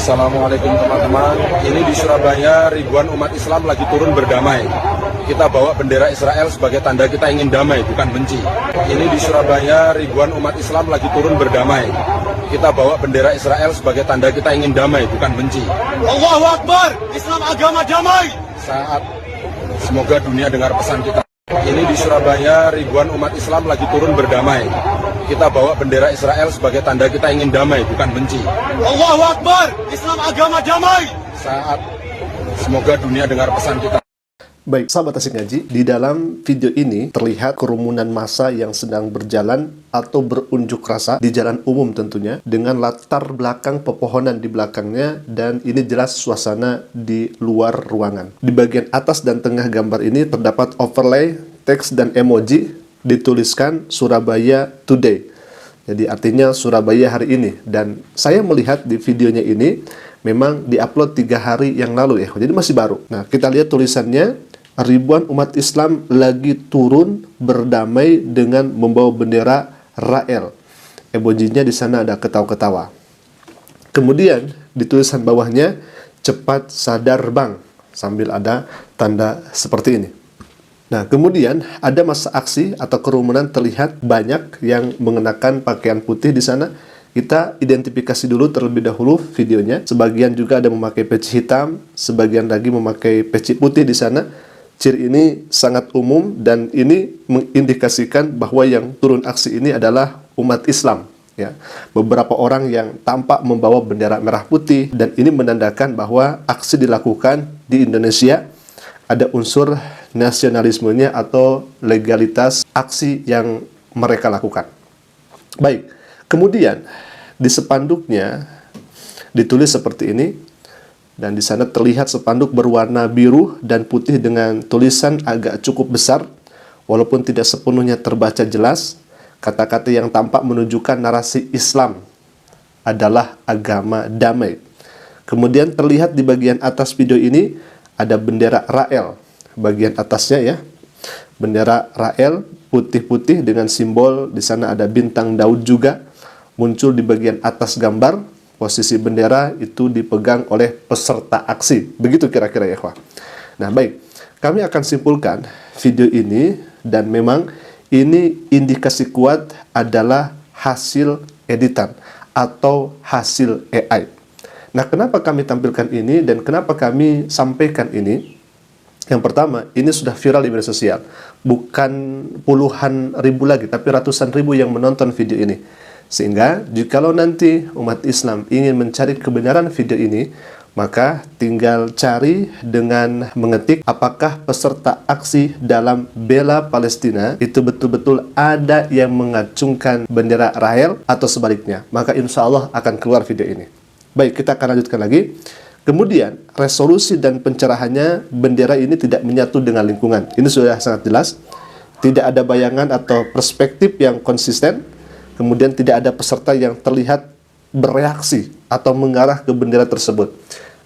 Assalamualaikum teman-teman. Ini di Surabaya ribuan umat Islam lagi turun berdamai. Kita bawa bendera Israel sebagai tanda kita ingin damai, bukan benci. Ini di Surabaya ribuan umat Islam lagi turun berdamai. Kita bawa bendera Israel sebagai tanda kita ingin damai, bukan benci. Allahu Akbar, Islam agama damai. Saat semoga dunia dengar pesan kita. Ini di Surabaya ribuan umat Islam lagi turun berdamai. Kita bawa bendera Israel sebagai tanda kita ingin damai, bukan benci. Allahu Akbar, Islam agama damai. Saat semoga dunia dengar pesan kita. Baik, sahabat Asik Ngaji, di dalam video ini terlihat kerumunan massa yang sedang berjalan atau berunjuk rasa di jalan umum tentunya, dengan latar belakang pepohonan di belakangnya, dan ini jelas suasana di luar ruangan. Di bagian atas dan tengah gambar ini terdapat overlay teks dan emoji dituliskan Surabaya Today. Jadi artinya Surabaya hari ini. Dan saya melihat di videonya ini memang diupload 3 hari yang lalu ya. Jadi masih baru. Nah, kita lihat tulisannya, ribuan umat Islam lagi turun berdamai dengan membawa bendera Rael. Emojinya di sana ada ketawa-ketawa. Kemudian di tulisan bawahnya, cepat sadar bang, sambil ada tanda seperti ini. Nah, kemudian ada masa aksi atau kerumunan terlihat banyak yang mengenakan pakaian putih di sana. Kita identifikasi dulu terlebih dahulu videonya. Sebagian juga ada memakai peci hitam, sebagian lagi memakai peci putih di sana. Ciri ini sangat umum dan ini mengindikasikan bahwa yang turun aksi ini adalah umat Islam. Ya, beberapa orang yang tampak membawa bendera merah putih, dan ini menandakan bahwa aksi dilakukan di Indonesia. Ada unsur nasionalismenya atau legalitas aksi yang mereka lakukan. Baik, kemudian di spanduknya ditulis seperti ini, dan di sana terlihat spanduk berwarna biru dan putih dengan tulisan agak cukup besar, walaupun tidak sepenuhnya terbaca jelas. Kata-kata yang tampak menunjukkan narasi Islam adalah agama damai. Kemudian terlihat di bagian atas video ini ada bendera Rael, bagian atasnya ya, bendera Rael putih-putih dengan simbol di sana ada bintang Daud juga muncul di bagian atas gambar. Posisi bendera itu dipegang oleh peserta aksi, begitu kira-kira ya, ikhwah. Nah baik, kami akan simpulkan video ini, dan memang ini indikasi kuat adalah hasil editan atau hasil AI. Nah, kenapa kami tampilkan ini dan kenapa kami sampaikan ini? Yang pertama, ini sudah viral di media sosial. Bukan puluhan ribu lagi, tapi ratusan ribu yang menonton video ini. Sehingga, jikalau nanti umat Islam ingin mencari kebenaran video ini, maka tinggal cari dengan mengetik apakah peserta aksi dalam bela Palestina itu betul-betul ada yang mengacungkan bendera Rael atau sebaliknya. Maka insya Allah akan keluar video ini. Baik, kita akan lanjutkan lagi. Kemudian, resolusi dan pencerahannya, bendera ini tidak menyatu dengan lingkungan. Ini sudah sangat jelas. Tidak ada bayangan atau perspektif yang konsisten. Kemudian tidak ada peserta yang terlihat bereaksi atau mengarah ke bendera tersebut.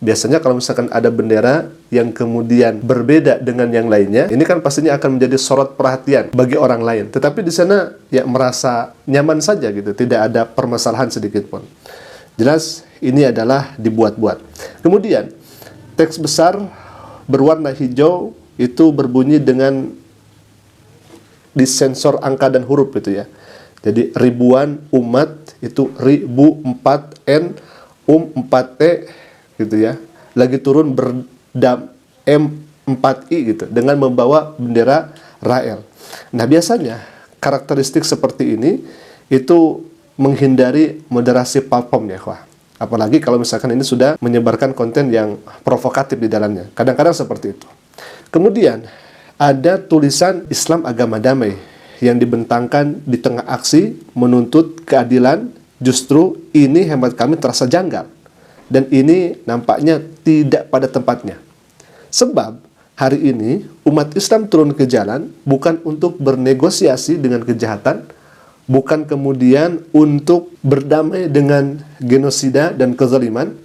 Biasanya kalau misalkan ada bendera yang kemudian berbeda dengan yang lainnya, ini kan pastinya akan menjadi sorot perhatian bagi orang lain. Tetapi di sana ya merasa nyaman saja gitu, tidak ada permasalahan sedikit pun. Jelas ini adalah dibuat-buat. Kemudian teks besar berwarna hijau itu berbunyi dengan disensor angka dan huruf itu ya. Jadi ribuan umat itu ribu 4N 4T gitu ya. Lagi turun berdam M4I gitu dengan membawa bendera Rael. Nah, biasanya karakteristik seperti ini itu menghindari moderasi platform ya, wah. Apalagi kalau misalkan ini sudah menyebarkan konten yang provokatif di dalamnya. Kadang-kadang seperti itu. Kemudian ada tulisan Islam agama damai yang dibentangkan di tengah aksi menuntut keadilan. Justru ini hemat kami terasa janggal. Dan ini nampaknya tidak pada tempatnya. Sebab hari ini umat Islam turun ke jalan bukan untuk bernegosiasi dengan kejahatan, bukan kemudian untuk berdamai dengan genosida dan kezaliman.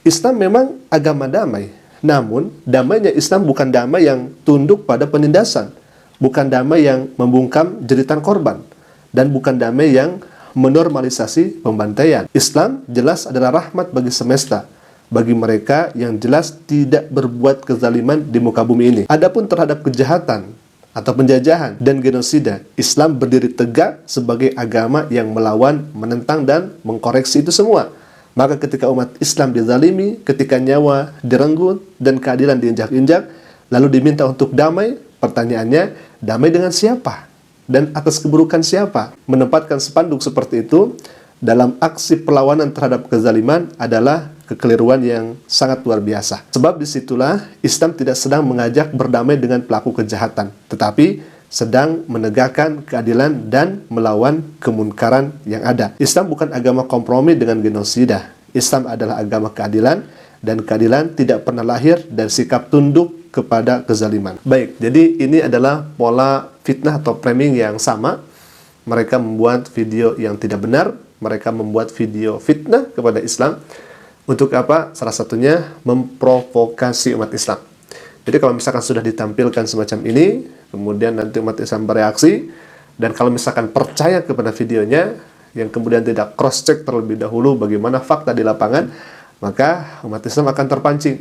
Islam memang agama damai, namun damainya Islam bukan damai yang tunduk pada penindasan, bukan damai yang membungkam jeritan korban, dan bukan damai yang menormalisasi pembantaian. Islam jelas adalah rahmat bagi semesta, bagi mereka yang jelas tidak berbuat kezaliman di muka bumi ini. Adapun terhadap kejahatan atau penjajahan dan genosida, Islam berdiri tegak sebagai agama yang melawan, menentang, dan mengkoreksi itu semua. Maka ketika umat Islam dizalimi, ketika nyawa direnggut dan keadilan diinjak-injak, lalu diminta untuk damai, pertanyaannya, damai dengan siapa? Dan atas keburukan siapa? Menempatkan spanduk seperti itu dalam aksi perlawanan terhadap kezaliman adalah kekeliruan yang sangat luar biasa. Sebab disitulah Islam tidak sedang mengajak berdamai dengan pelaku kejahatan, tetapi sedang menegakkan keadilan dan melawan kemunkaran yang ada. Islam bukan agama kompromi dengan genosida. Islam adalah agama keadilan, dan keadilan tidak pernah lahir dari sikap tunduk kepada kezaliman. Baik, jadi ini adalah pola fitnah atau framing yang sama. Mereka membuat video yang tidak benar, mereka membuat video fitnah kepada Islam. Untuk apa? Salah satunya memprovokasi umat Islam. Jadi kalau misalkan sudah ditampilkan semacam ini, kemudian nanti umat Islam bereaksi, dan kalau misalkan percaya kepada videonya, yang kemudian tidak cross-check terlebih dahulu bagaimana fakta di lapangan, maka umat Islam akan terpancing.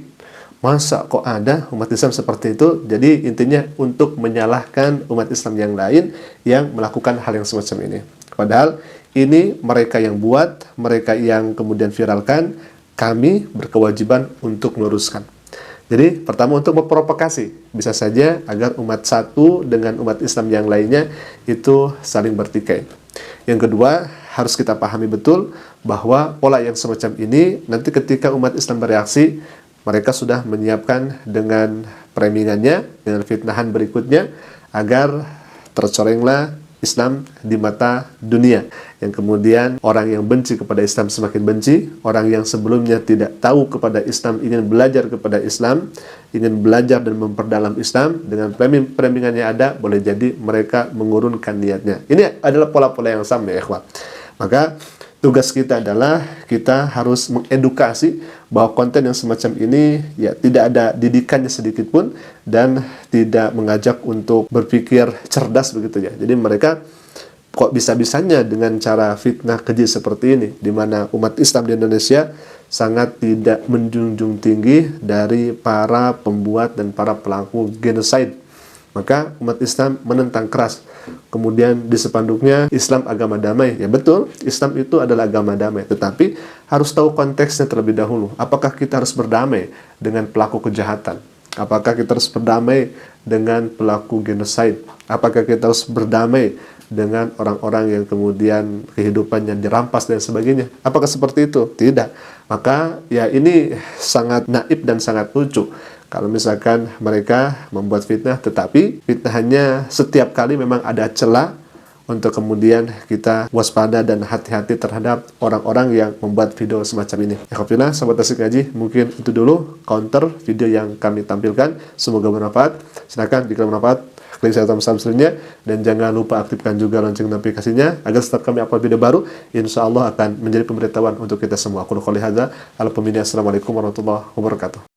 Masa kok ada umat Islam seperti itu? Jadi intinya untuk menyalahkan umat Islam yang lain yang melakukan hal yang semacam ini. Padahal ini mereka yang buat, mereka yang kemudian viralkan, kami berkewajiban untuk meluruskan. Jadi pertama untuk memprovokasi, bisa saja agar umat satu dengan umat Islam yang lainnya itu saling bertikai. Yang kedua, harus kita pahami betul bahwa pola yang semacam ini nanti ketika umat Islam bereaksi, mereka sudah menyiapkan dengan framingannya, dengan fitnahan berikutnya, agar tercorenglah Islam di mata dunia. Yang kemudian orang yang benci kepada Islam semakin benci, orang yang sebelumnya tidak tahu kepada Islam ingin belajar kepada Islam, ingin belajar dan memperdalam Islam, dengan framing-framingan yang ada, boleh jadi mereka mengurunkan niatnya. Ini adalah pola-pola yang sama ya ikhwan. Maka tugas kita adalah kita harus mengedukasi bahwa konten yang semacam ini ya tidak ada didikannya sedikit pun dan tidak mengajak untuk berpikir cerdas begitu ya. Jadi mereka kok bisa-bisanya dengan cara fitnah keji seperti ini, di mana umat Islam di Indonesia sangat tidak menjunjung tinggi dari para pembuat dan para pelaku genocide. Maka umat Islam menentang keras. Kemudian di spanduknya Islam agama damai. Ya betul, Islam itu adalah agama damai. Tetapi harus tahu konteksnya terlebih dahulu. Apakah kita harus berdamai dengan pelaku kejahatan? Apakah kita harus berdamai dengan pelaku genocide? Apakah kita harus berdamai dengan orang-orang yang kemudian kehidupannya dirampas dan sebagainya? Apakah seperti itu? Tidak. Maka ya ini sangat naif dan sangat lucu kalau misalkan mereka membuat fitnah, tetapi fitnahnya setiap kali memang ada celah untuk kemudian kita waspada dan hati-hati terhadap orang-orang yang membuat video semacam ini. Alhamdulillah, sahabat Asik Ngaji, mungkin itu dulu counter video yang kami tampilkan. Semoga bermanfaat. Silakan jika bermanfaat, klik tombol subscribe-nya, dan jangan lupa aktifkan juga lonceng notifikasinya agar setiap kami upload video baru, insya Allah akan menjadi pemberitahuan untuk kita semua. Aku qouli hadza, Assalamualaikum warahmatullahi wabarakatuh.